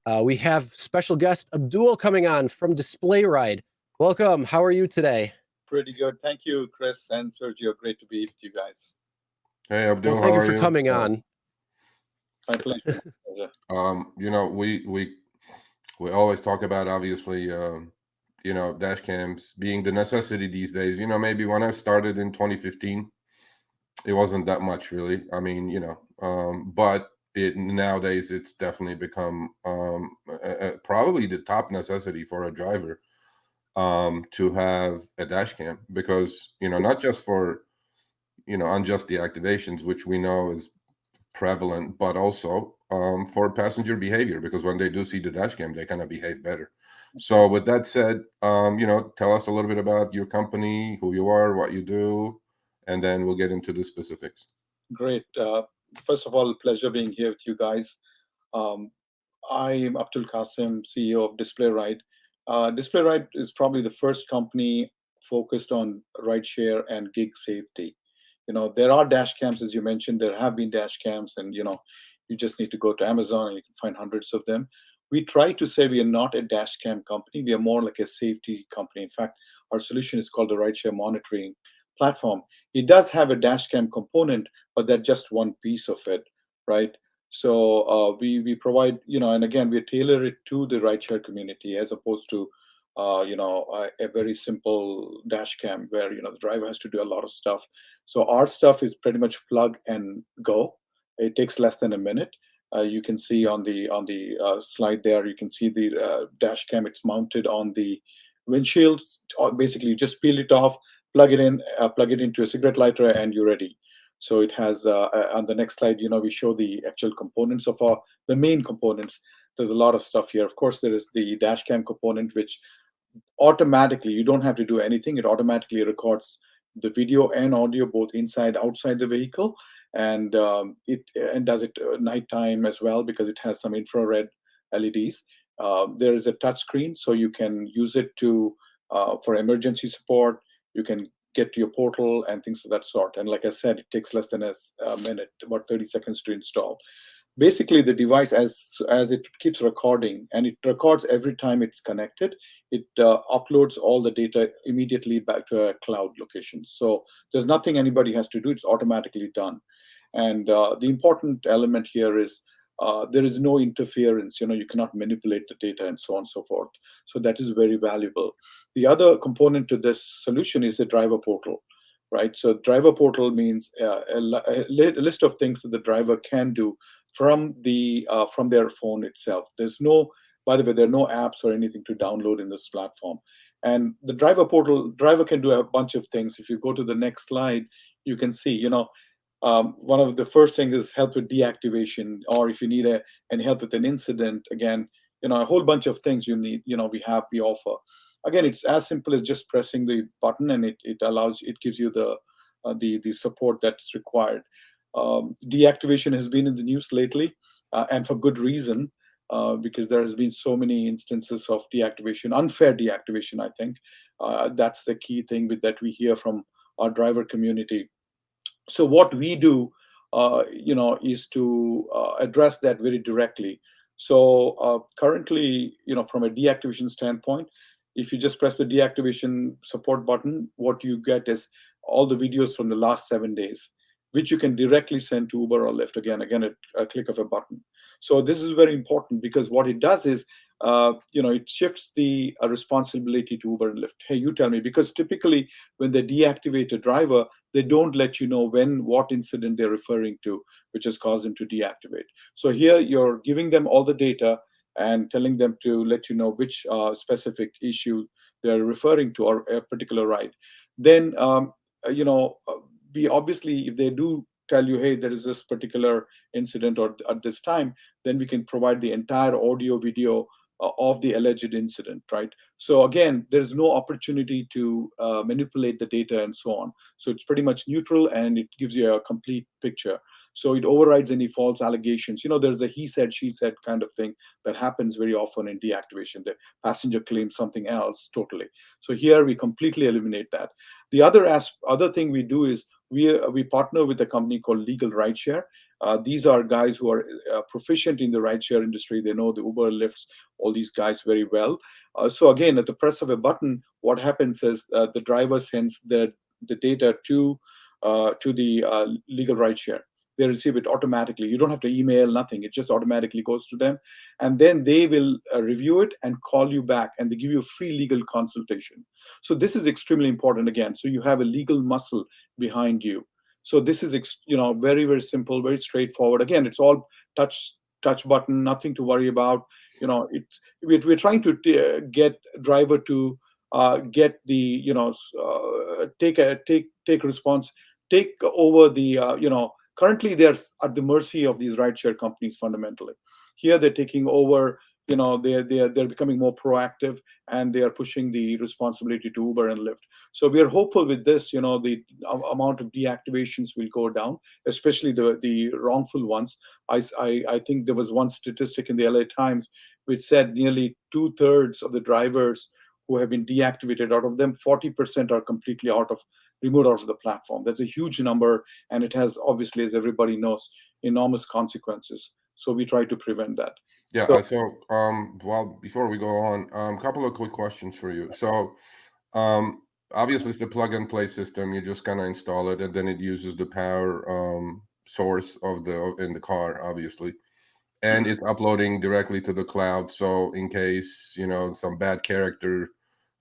We have special guest Abdul coming on from DisplayRide. Welcome. How are you today? Pretty good. Thank you, Chris and Sergio. Great to be with you guys. Hey Well, Abdul, thank how you are for you? coming on. My pleasure. My pleasure. We always talk about obviously dash cams being the necessity these days. Maybe when I started in 2015, it wasn't that much really. I mean, but it nowadays it's definitely become probably the top necessity for a driver to have a dash cam because not just for unjust deactivations, which we know is prevalent, but also for passenger behavior because when they do see the dash cam, they kind of behave better. So, with that said, tell us a little bit about your company, who you are, what you do, and then we'll get into the specifics. Great. First of all, pleasure being here with you guys. Um, I am Abdul Kasim, CEO of DisplayRide. DisplayRide is probably the first company focused on rideshare and gig safety. There are dash cams, as you mentioned. There have been dash cams, and you just need to go to Amazon and you can find hundreds of them. We try to say we are not a dash cam company. We are more like a safety company. In fact, our solution is called the rideshare monitoring platform. It does have a dash cam component, but that's just one piece of it, right? So we provide, and again, we tailor it to the rideshare community as opposed to, a very simple dash cam where the driver has to do a lot of stuff. So our stuff is pretty much plug and go. It takes less than a minute. You can see on the slide there. You can see the dash cam. It's mounted on the windshield. Basically, you just peel it off, plug it in, plug it into a cigarette lighter, and you're ready. So it has on the next slide, we show the actual components of the main components. There's a lot of stuff here. Of course, there is the dash cam component, which automatically, you don't have to do anything. It automatically records the video and audio both inside outside the vehicle, and it and does it at nighttime as well because it has some infrared LEDs. There is a touch screen, so you can use it to for emergency support. You can get to your portal and things of that sort. And like I said, it takes less than a minute, about 30 seconds to install. Basically, the device, as it keeps recording, and it records every time it's connected, it uploads all the data immediately back to a cloud location. So there's nothing anybody has to do. It's automatically done. And the important element here is there is no interference. You cannot manipulate the data and so on and so forth. So that is very valuable. The other component to this solution is the driver portal, right? So driver portal means a list of things that the driver can do from their phone itself. By the way, there are no apps or anything to download in this platform. And the driver portal, driver can do a bunch of things. If you go to the next slide, you can see, one of the first things is help with deactivation, or if you need any help with an incident, again, a whole bunch of things you need, we offer. Again, it's as simple as just pressing the button, and it gives you the support that's required. Deactivation has been in the news lately, and for good reason, because there has been so many instances of deactivation, unfair deactivation. I think that's the key thing that we hear from our driver community. So what we do, is to address that very directly. So currently, from a deactivation standpoint, if you just press the deactivation support button, what you get is all the videos from the last 7 days, which you can directly send to Uber or Lyft. Again, a click of a button. So this is very important because what it does is, it shifts the responsibility to Uber and Lyft. Hey, you tell me, because typically when they deactivate a driver, they don't let you know what incident they're referring to, which has caused them to deactivate. So here you're giving them all the data and telling them to let you know which specific issue they're referring to or a particular ride. Then, we obviously, if they do tell you, hey, there is this particular incident or at this time, then we can provide the entire audio video of the alleged incident, right? So again, there's no opportunity to manipulate the data and so on. So it's pretty much neutral and it gives you a complete picture. So it overrides any false allegations. There's a he said, she said kind of thing that happens very often in deactivation. The passenger claims something else totally. So here we completely eliminate that. The other thing we do is we partner with a company called Legal Rideshare. These are guys who are proficient in the rideshare industry. They know the Uber, Lyfts, all these guys very well. So again, at the press of a button, what happens is the driver sends the data to the legal rideshare. They receive it automatically. You don't have to email, nothing. It just automatically goes to them. And then they will review it and call you back, and they give you a free legal consultation. So this is extremely important again. So you have a legal muscle behind you. So this is very, very simple, very straightforward. Again, it's all touch button, nothing to worry about. We're trying to get driver to get the take response, take over the currently they're at the mercy of these rideshare companies fundamentally. Here they're taking over. They're becoming more proactive, and they are pushing the responsibility to Uber and Lyft. So we are hopeful with this. The amount of deactivations will go down, especially the wrongful ones. I think there was one statistic in the LA Times which said nearly 2/3 of the drivers who have been deactivated, out of them 40% are completely removed out of the platform. That's a huge number, and it has, obviously, as everybody knows, enormous consequences. So we try to prevent that. Yeah. Well, before we go on, a couple of quick questions for you. So, obviously, it's the plug and play system. You just kind of install it, and then it uses the power source in the car, obviously, and it's uploading directly to the cloud. So, in case some bad character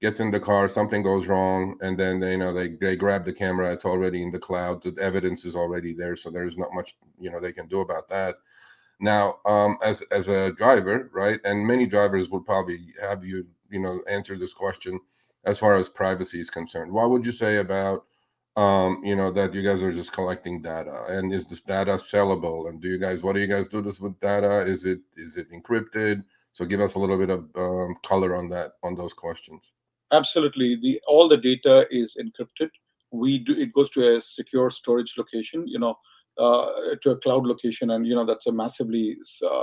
gets in the car, something goes wrong, and then they grab the camera. It's already in the cloud. The evidence is already there, so there's not much they can do about that. Now, as a driver, right, and many drivers would probably have you answer this question as far as privacy is concerned. What would you say about that you guys are just collecting data, and is this data sellable? And what do you guys do this with data? Is it encrypted? So give us a little bit of color on those questions. Absolutely. All the data is encrypted. It goes to a secure storage location, to a cloud location, and that's a massively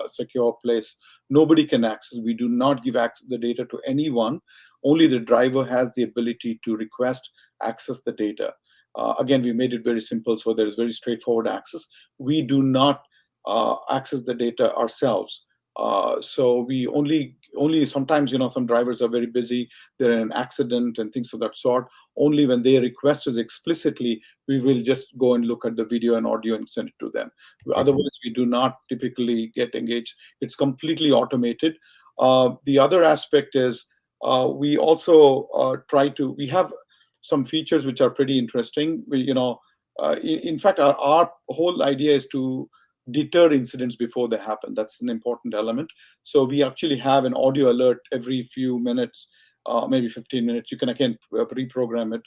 secure place. Nobody can access. We do not give the data to anyone. Only the driver has the ability to request access the data. Again, we made it very simple, so there is very straightforward access. We do not access the data ourselves. So we only sometimes, some drivers are very busy, they're in an accident and things of that sort. Only when they request us explicitly, we will just go and look at the video and audio and send it to them. Otherwise, we do not typically get engaged. It's completely automated. The other aspect is we also we have some features which are pretty interesting. In fact, our whole idea is to deter incidents before they happen. That's an important element. So we actually have an audio alert every few minutes, maybe 15 minutes. You can again reprogram it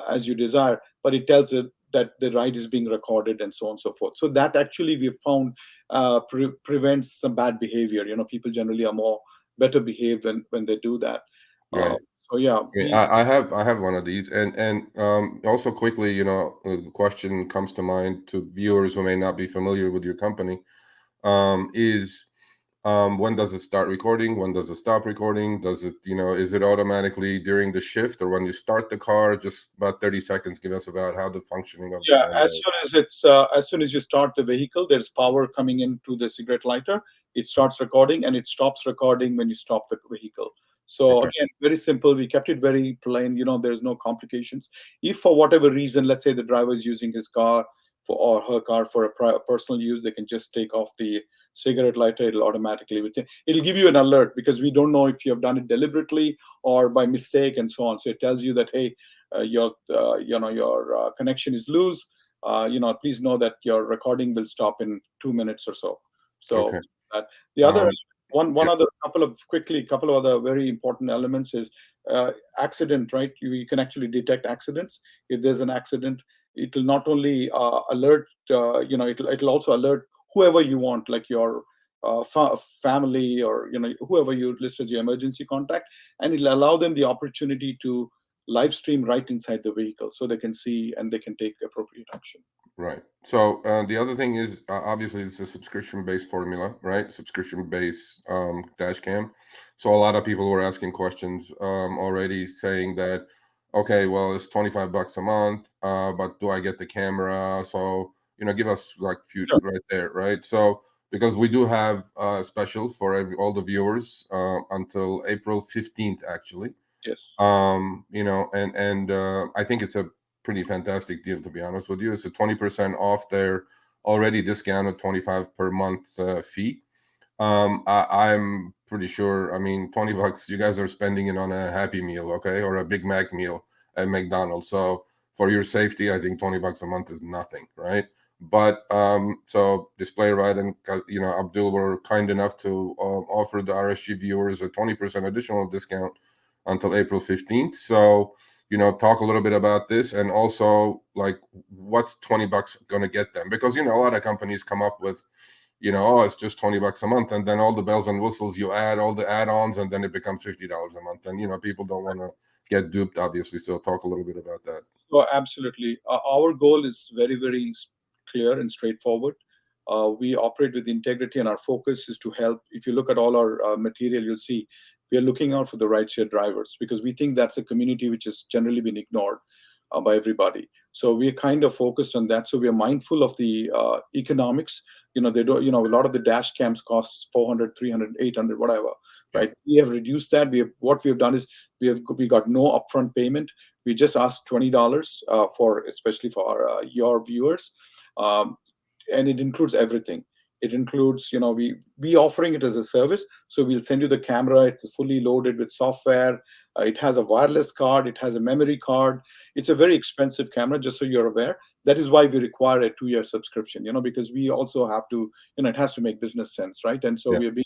as you desire, but it tells it that the ride is being recorded and so on and so forth. So that actually we found prevents some bad behavior. People generally are better behaved when they do that. Right. So yeah, I have one of these, and also quickly, the question comes to mind to viewers who may not be familiar with your company, is when does it start recording? When does it stop recording? Does it, is it automatically during the shift or when you start the car? Just about 30 seconds. Give us about how the functioning of the camera as soon as you start the vehicle, there's power coming into the cigarette lighter. It starts recording, and it stops recording when you stop the vehicle. So Okay. again, very simple. We kept it very plain. There's no complications. If for whatever reason, let's say the driver is using his car or her car for a personal use, they can just take off the cigarette lighter. It'll automatically it'll give you an alert, because we don't know if you have done it deliberately or by mistake and so on. So it tells you that, hey, your connection is loose. Please know that your recording will stop in 2 minutes or so. So Okay. the other yeah. other couple of other very important elements is accident. Right, you can actually detect accidents. If there's an accident, it will not only alert. It'll also alert whoever you want, like your family, or whoever you list as your emergency contact, and it'll allow them the opportunity to live stream right inside the vehicle, so they can see and they can take appropriate action. Right. So the other thing is, obviously, it's a subscription-based formula, right? Subscription-based dash cam. So a lot of people were asking questions already, saying that, okay, well, it's $25 a month, but do I get the camera? So give us like few Sure. right there, right? So because we do have a special for all the viewers until April 15th, actually. Yes. And I think it's a pretty fantastic deal, to be honest with you. It's a 20% off their already discounted 25 per month fee. I'm pretty sure, I mean, $20, you guys are spending it on a Happy Meal, okay, or a Big Mac meal at McDonald's. So for your safety, I think $20 a month is nothing, right? But so DisplayRide and Abdul were kind enough to offer the RSG viewers a 20% additional discount until April 15th. So talk a little bit about this, and also like what's $20 going to get them, because a lot of companies come up with oh, it's just $20 a month, and then all the bells and whistles, you add all the add-ons, and then it becomes $50 a month, and people don't want to get duped, obviously. So talk a little bit about that. So absolutely, our goal is very, very clear and straightforward. We operate with integrity, and our focus is to help. If you look at all our material, you'll see we are looking out for the rideshare drivers, because we think that's a community which has generally been ignored by everybody. So we are kind of focused on that. So we are mindful of the economics. They don't. A lot of the dash cams costs 400, 300, 800, whatever. Right? We have reduced that. What we have done is we got no upfront payment. We just asked $20 especially for your viewers, and it includes everything. It includes, we offering it as a service. So we'll send you the camera. It's fully loaded with software. It has a wireless card. It has a memory card. It's a very expensive camera, just so you're aware. That is why we require a 2-year subscription, because we also have to, it has to make business sense, right? And so we're being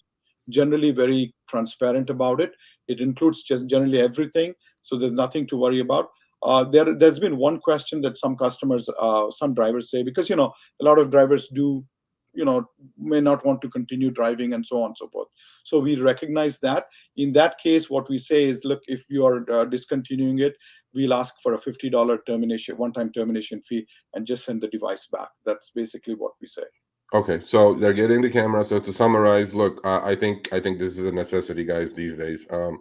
generally very transparent about it. It includes just generally everything. So there's nothing to worry about. There's been one question that some customers, some drivers say, because, a lot of drivers do, may not want to continue driving and so on and so forth. So we recognize that. In that case, what we say is, look, if you are discontinuing it, we'll ask for a $50 one-time termination fee, and just send the device back. That's basically what we say. Okay, so they're getting the camera. So to summarize, look, I think this is a necessity, guys, these days. When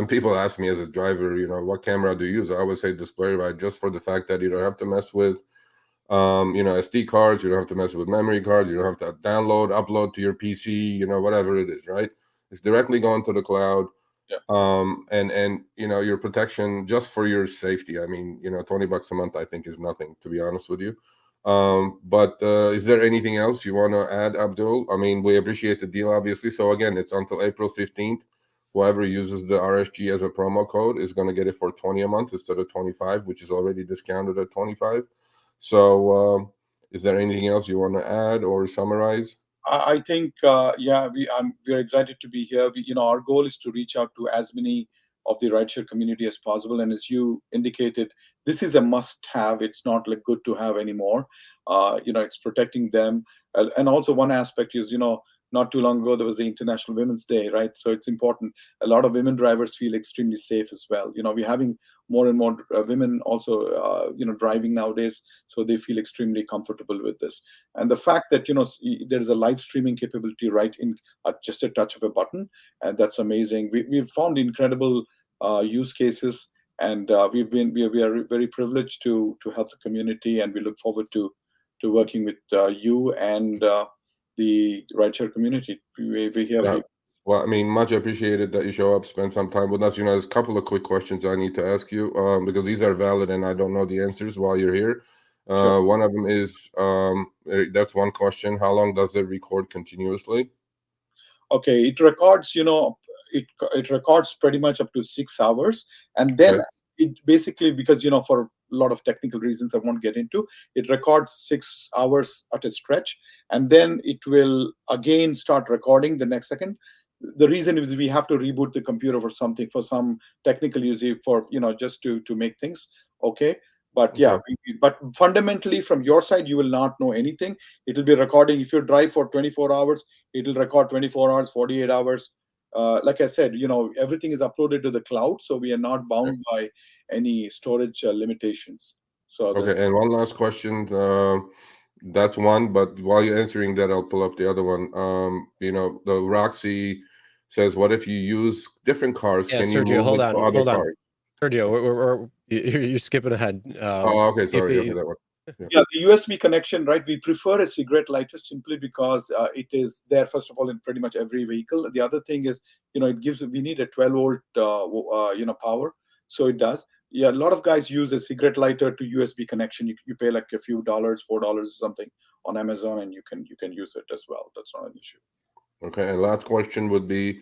people ask me as a driver, what camera do you use? I always say DisplayRide, just for the fact that you don't have to mess with, SD cards. You don't have to mess with memory cards. You don't have to download, upload to your PC. Whatever it is, right? It's directly going to the cloud. Yeah. And your protection just for your safety. I mean, $20 a month, I think, is nothing, to be honest with you. But is there anything else you want to add, Abdul? I mean, we appreciate the deal, obviously. So again, it's until April 15th. Whoever uses the RSG as a promo code is going to get it for $20 a month instead of $25, which is already discounted at $25. So is there anything else you want to add or summarize? I think, we're excited to be here. Our goal is to reach out to as many of the rideshare community as possible. And as you indicated, this is a must-have. It's not like good to have anymore. It's protecting them. And also one aspect is, not too long ago, there was the International Women's Day, right? So it's important. A lot of women drivers feel extremely safe as well. We're having more and more women also, driving nowadays, so they feel extremely comfortable with this. And the fact that, there is a live streaming capability right in just a touch of a button, and that's amazing. We've found incredible use cases, and we are very privileged to help the community, and we look forward to working with you and the rideshare community. We're here for you. Well, I mean, much appreciated that you show up, spend some time with us. There's a couple of quick questions I need to ask you because these are valid and I don't know the answers while you're here. Sure. One of them is, that's one question. How long does it record continuously? Okay, it records, it records pretty much up to 6 hours. And then it basically, because, for a lot of technical reasons I won't get into, it records 6 hours at a stretch. And then it will again start recording the next second. The reason is we have to reboot the computer for some technical use, for, just to make things okay. But yeah, but fundamentally from your side, you will not know anything. It will be recording. If you drive for 24 hours, it will record 24 hours, 48 hours. Like I said, everything is uploaded to the cloud, so we are not bound by any storage limitations. So and one last question. That's one, but while you're answering that, I'll pull up the other one. The Roxy says, what if you use different cars? Yeah, Can Sergio, you move hold it on, to other hold on. cars? Sergio, You're skipping ahead. Oh, okay, see if sorry. it- Okay, that one. Yeah, the USB connection, right? We prefer a cigarette lighter simply because it is there, first of all, in pretty much every vehicle. The other thing is, it gives, we need a 12-volt, power. So it does. Yeah, a lot of guys use a cigarette lighter to USB connection. You pay like a few dollars, $4 or something on Amazon, and you can use it as well. That's not an issue. Okay, and last question would be,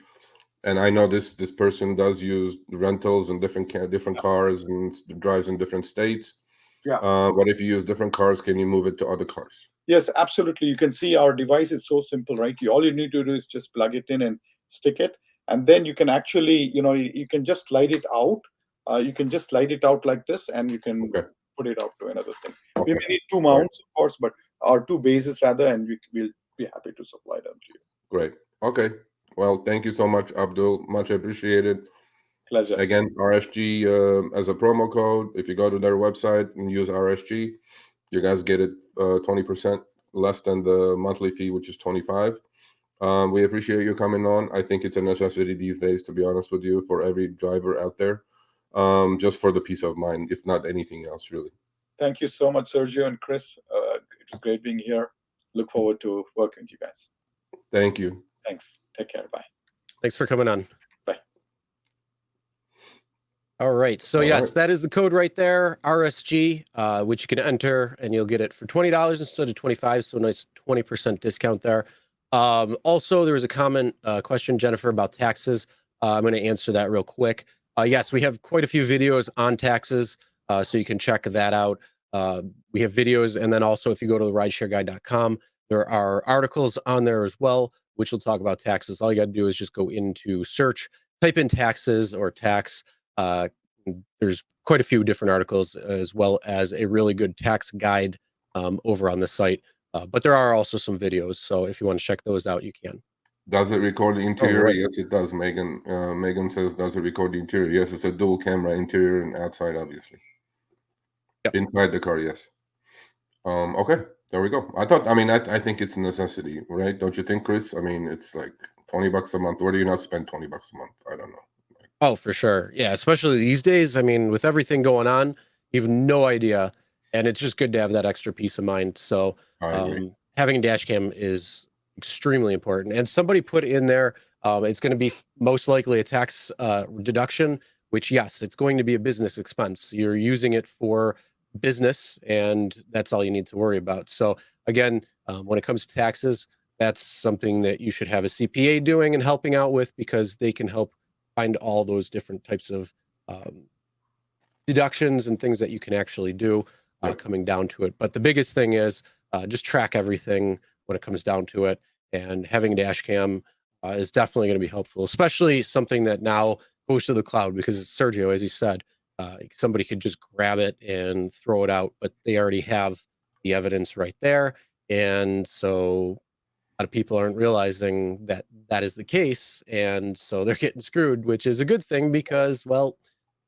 and I know this person does use rentals and different cars and drives in different states. Yeah. But if you use different cars, can you move it to other cars? Yes, absolutely. You can see our device is so simple, right? All you need to do is just plug it in and stick it, and then you can actually, you can just slide it out. You can just slide it out like this, and you can put it out to another thing. Okay. We may need 2 mounts, of course, or 2 bases rather, and we'll be happy to supply them to you. Great. Okay. Well, thank you so much, Abdul. Much appreciated. Pleasure. Again, RSG as a promo code. If you go to their website and use RSG, you guys get it 20% less than the monthly fee, which is $25. We appreciate you coming on. I think it's a necessity these days, to be honest with you, for every driver out there, just for the peace of mind, if not anything else, really. Thank you so much, Sergio and Chris. It was great being here. Look forward to working with you guys. Thank you. Thanks. Take care. Bye. Thanks for coming on. Bye. All right. So All yes, right. that is the code right there, RSG, which you can enter and you'll get it for $20 instead of $25. So a nice 20% discount there. Also, there was a comment question, Jennifer, about taxes. I'm going to answer that real quick. Yes, we have quite a few videos on taxes, so you can check that out. We have videos, and then also if you go to the rideshareguy.com, there are articles on there as well, which will talk about taxes. All you got to do is just go into search, type in taxes or tax. There's quite a few different articles, as well as a really good tax guide over on the site. But there are also some videos, so if you want to check those out, you can. Does it record the interior? right. Yes, it does. Megan says, does it record the interior? Yes, it's a dual camera, interior and outside, obviously. Yep. Inside the car, yes. Okay, there we go. I think it's a necessity, right? Don't you think, Chris? I mean, it's like $20 a month. Where do you not spend $20 a month? I don't know. Oh, for sure. Yeah, especially these days. I mean, with everything going on, you have no idea. And it's just good to have that extra peace of mind. So having a dash cam is extremely important. And somebody put in there, it's going to be most likely a tax deduction, which, yes, it's going to be a business expense. You're using it for business, and that's all you need to worry about. So again, when it comes to taxes, that's something that you should have a CPA doing and helping out with, because they can help find all those different types of deductions and things that you can actually do coming down to it. But the biggest thing is just track everything when it comes down to it. And having a dash cam is definitely going to be helpful, especially something that now goes to the cloud, because it's Sergio, as he said, somebody could just grab it and throw it out, but they already have the evidence right there. And so a lot of people aren't realizing that that is the case. And so they're getting screwed, which is a good thing, because, well,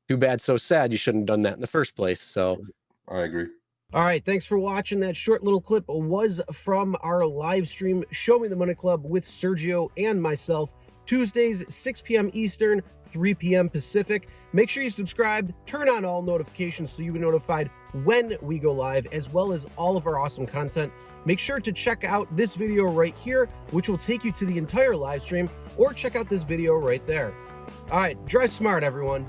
too bad, so sad. You shouldn't have done that in the first place. So I agree. All right, thanks for watching. That short little clip was from our live stream, Show Me the Money Club, with Sergio and myself, Tuesdays, 6 p.m. Eastern, 3 p.m. Pacific. Make sure you subscribe, turn on all notifications so you get notified when we go live, as well as all of our awesome content. Make sure to check out this video right here, which will take you to the entire live stream, or check out this video right there. All right, drive smart, everyone.